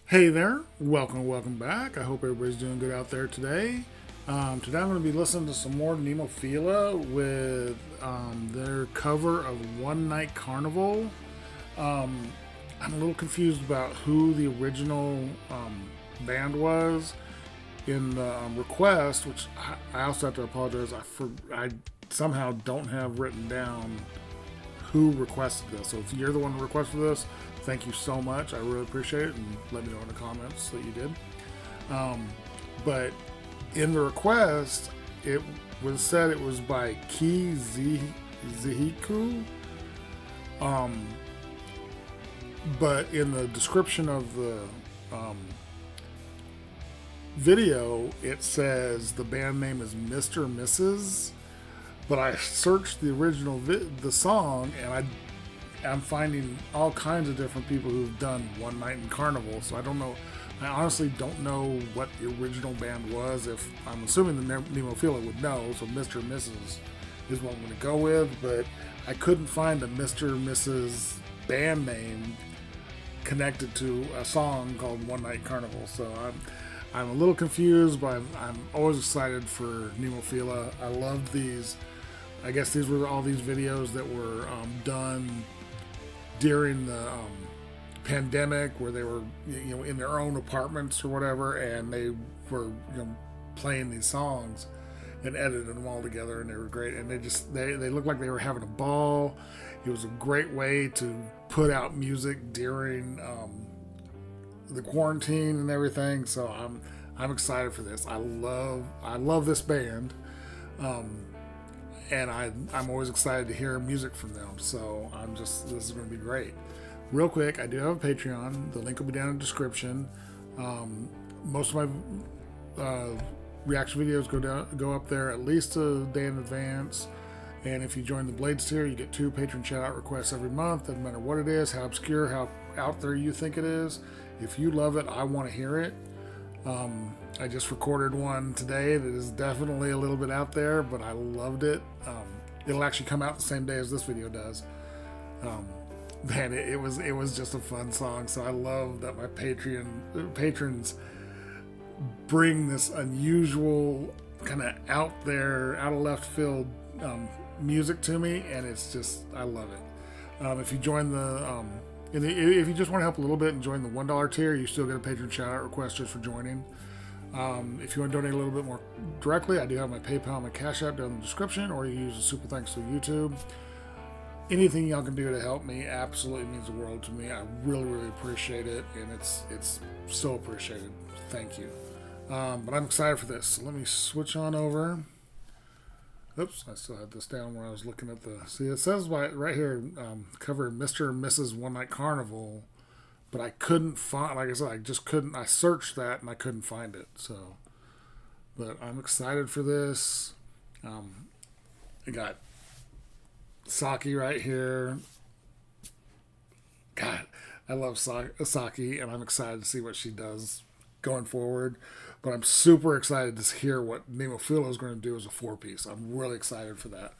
Hey there, welcome back. I hope everybody's doing good out there today. Today I'm going to be listening to some more Nemophila with their cover of One Night Carnival. I'm a little confused about who the original band was in the request, which I also have to apologize. I somehow don't have written down who requested this. So if you're the one who requested this, thank you so much. I really appreciate it, and let me know in the comments that you did. But in the request, it was said it was by Zihiku. But in the description of the video, it says the band name is Mr. Mrs. But I searched the original the song, and I'm finding all kinds of different people who've done One Night in Carnival. So I don't know. I honestly don't know what the original band was. If I'm assuming the Nemophila would know, so Mr. and Mrs. is what I'm going to go with. But I couldn't find a Mr. and Mrs. band name connected to a song called One Night Carnival. So I'm a little confused, but I'm always excited for Nemophila. I loved these. I guess these were all these videos that were done during the pandemic, where they were in their own apartments or whatever, and they were playing these songs and edited them all together, and they were great. And they looked like they were having a ball. It was a great way to put out music during the quarantine and everything. So I'm excited for this. I love this band. And I'm always excited to hear music from them. So this is going to be great. Real quick, I do have a Patreon. The link will be down in the description. Most of my reaction videos go up there at least a day in advance. And if you join the Blades tier, you get 2 patron shout out requests every month. Doesn't matter what it is, how obscure, how out there you think it is. If you love it, I want to hear it. I just recorded one today that is definitely a little bit out there, but I loved it. It'll actually come out the same day as this video does. Man, it was just a fun song. So I love that my patrons bring this unusual kind of out of left field music to me, and it's just, I love it. If you join if you just want to help a little bit and join the $1 tier, you still get a patron shout out request just for joining. If you want to donate a little bit more directly, I do have my PayPal and my Cash App down in the description, or you use a super thanks to YouTube. Anything y'all can do to help me absolutely means the world to me. I really appreciate it, and it's so appreciated. Thank you. But I'm excited for this. So let me switch on over. Oops, I still had this down where I was looking at the... See, it says right here, cover Mr. and Mrs. One Night Carnival, but I couldn't find... Like I said, I just couldn't... I searched that, and I couldn't find it, so... But I'm excited for this. I got Saki right here. God, I love Saki, and I'm excited to see what she does going forward. But I'm super excited to hear what Nemophila is going to do as a 4-piece. I'm really excited for that.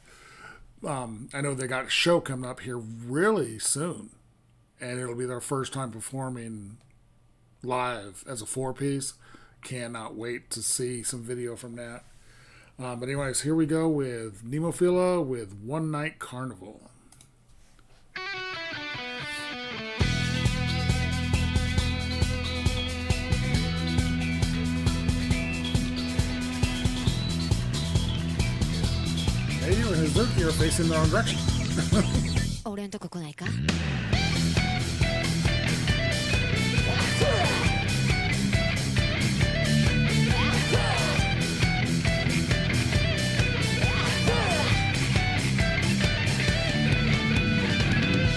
I know they got a show coming up here really soon, and it'll be their first time performing live as a 4-piece. Cannot wait to see some video from that. But anyways, here we go with Nemophila with One Night Carnival. Mayu and Hazuki are facing the wrong direction. 俺んとこ来ないか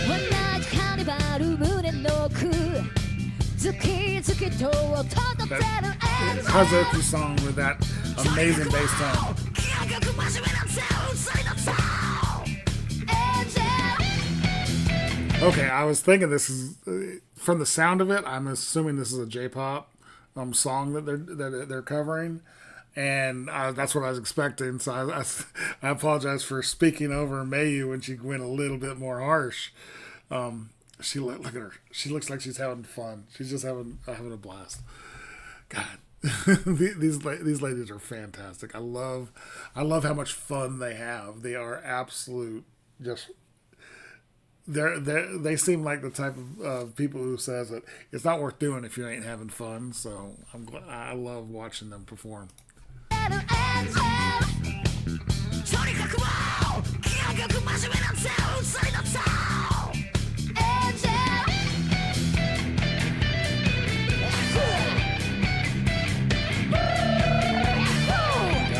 One night carnival 胸の奥ズキズキと音立てる Hazuki song with that amazing bass tone. Okay, I was thinking this is from the sound of it. I'm assuming this is a J-pop song that they're covering, and that's what I was expecting. So I apologize for speaking over Mayu when she went a little bit more harsh. look at her. She looks like she's having fun. She's just having a blast. God, these ladies are fantastic. I love how much fun they have. They are absolute just. They seem like the type of people who says that it's not worth doing if you ain't having fun. So I love watching them perform. That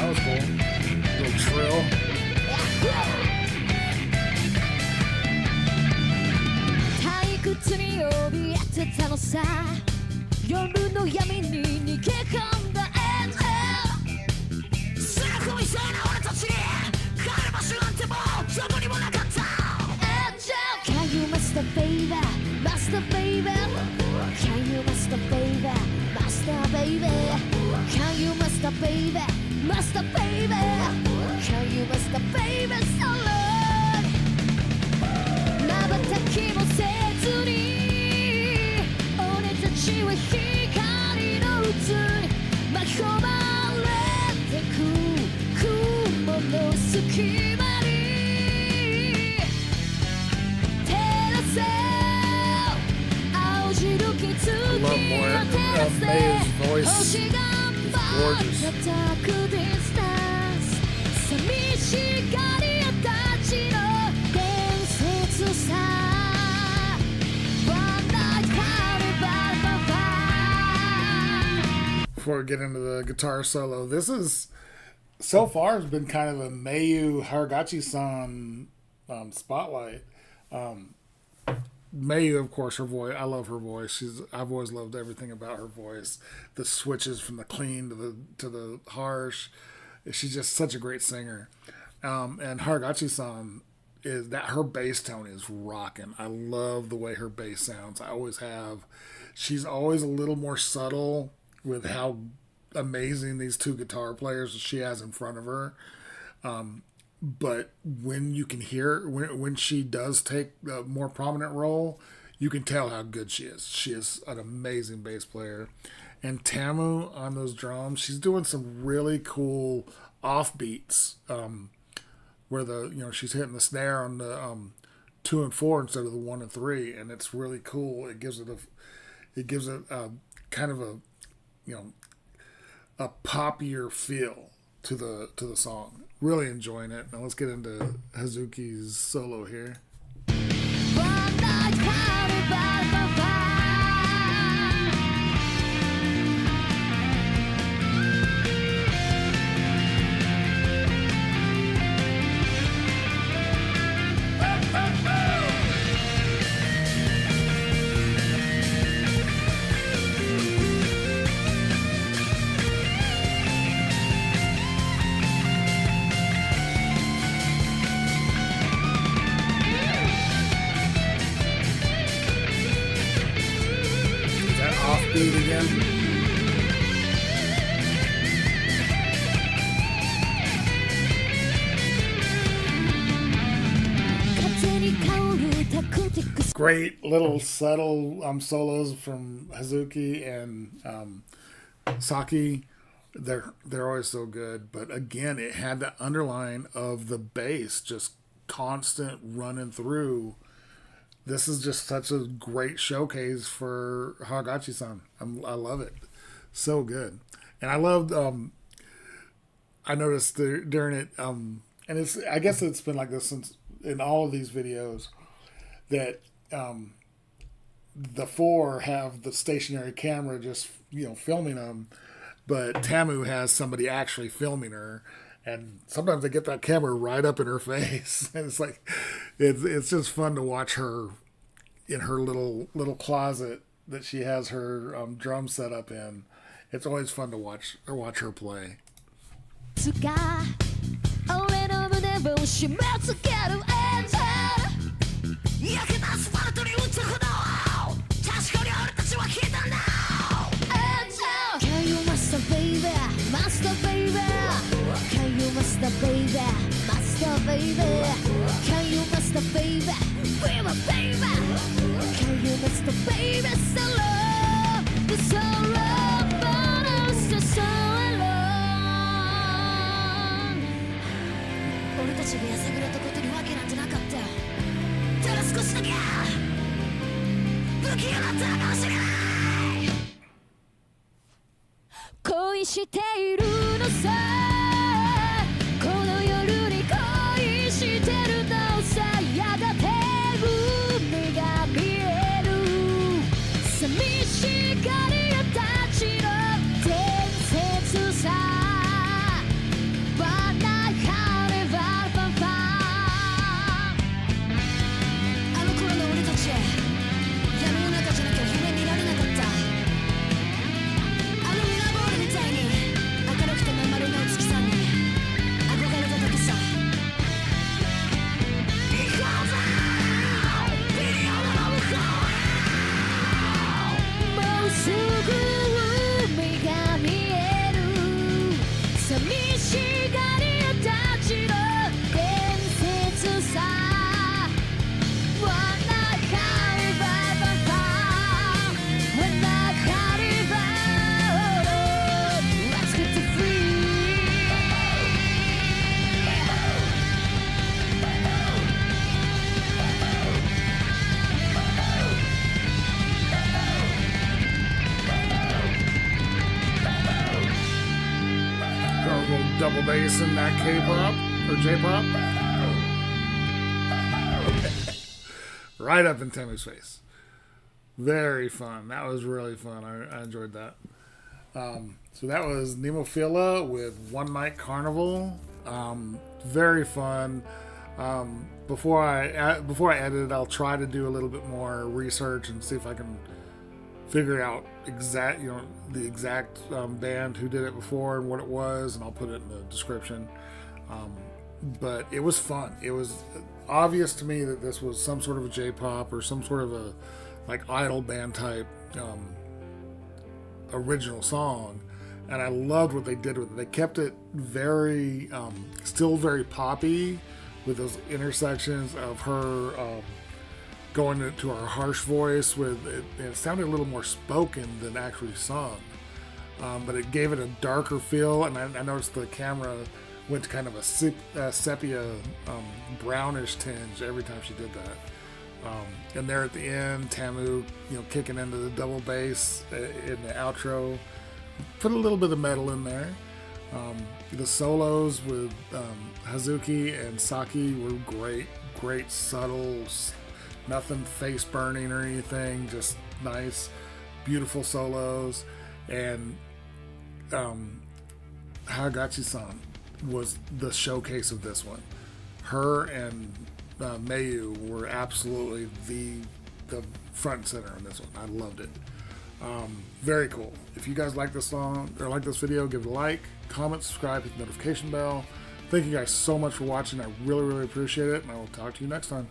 was cool. Little trill. Can you master baby, master baby? Can you master baby, master baby? Can you master baby, master baby? Can you master baby so long? 瞬きもせずに俺たちは光の渦に巻き込まれてく雲の隙間に照らせ青白き月を照らせ星が瞬くディスタンス寂しがり屋たちの伝説さ One night carnival Before we get into the guitar solo, this is so far has been kind of a Mayu Haragachi-san spotlight. Mayu, of course, her voice. I love her voice. I've always loved everything about her voice. The switches from the clean to the harsh. She's just such a great singer. And Haragachi-san is that her bass tone is rocking. I love the way her bass sounds. I always have. She's always a little more subtle with how amazing these two guitar players she has in front of her. But when you can hear when she does take a more prominent role, you can tell how good she is. She is an amazing bass player. And Tamu on those drums, she's doing some really cool offbeats, where she's hitting the snare on the 2 and 4 instead of the 1 and 3, and it's really cool. It gives it a kind of a poppier feel to the song. Really enjoying it. Now let's get into Hazuki's solo here. One night carnival. Offbeat again. Great little subtle solos from Hazuki and Saki. They're always so good, but again, it had the underline of the bass just constant running through. This is just such a great showcase for Haragachi-san. I love it. So good. And I loved, I noticed during it, and I guess it's been like this since in all of these videos, that the 4 have the stationary camera just, filming them, but Tamu has somebody actually filming her. And sometimes they get that camera right up in her face, and it's like, it's just fun to watch her in her little closet that she has her drum set up in. It's always fun to watch her play. Master baby, master baby, can you master baby, baby, baby? You must the baby so low, the so low, but I'm still so alone. 俺たちがやさぐれたことにわけなんてなかったよ。ただ少しだけ不器用だったかもしれない。恋しているのさ、この夜に恋してるのさ、やがて海が見える、寂しがり屋たちの伝説さ。One night carnival ファンファン。あの頃の俺たち、闇の中じゃなきゃ夢見られなかった。あのミラーボールみたいに明るくてまん丸なお月さんに憧れただけさ。もうすぐ海が見える、寂しがり屋たちの伝説さ。One night carnival ファンファン。One night carnival Let's get to free。 Got a little double bass in that K-pop or J-pop. Right up in Temu's face. Very fun. That was really fun. I enjoyed that. So that was Nemophila with One Night Carnival. Very fun. Before I edit it, I'll try to do a little bit more research and see if I can figure out the exact band who did it before and what it was, and I'll put it in the description. But it was fun. It was obvious to me that this was some sort of a J-pop or some sort of a like idol band type original song, and I loved what they did with it. They kept it very still very poppy with those intersections of her going into her harsh voice with it. It sounded a little more spoken than actually sung, but it gave it a darker feel, and I noticed the camera went to kind of a sepia brownish tinge every time she did that. And there at the end, Temu, kicking into the double bass in the outro, put a little bit of metal in there. The solos with Hazuki and Saki were great, subtle, nothing face burning or anything, just nice, beautiful solos. And Hagachi-san was the showcase of this one. Her and Mayu were absolutely the front and center on this one. I loved it. Very cool. If you guys like this song or like this video, give it a like, comment, subscribe, hit the notification bell. Thank you guys so much for watching. I really appreciate it, and I will talk to you next time.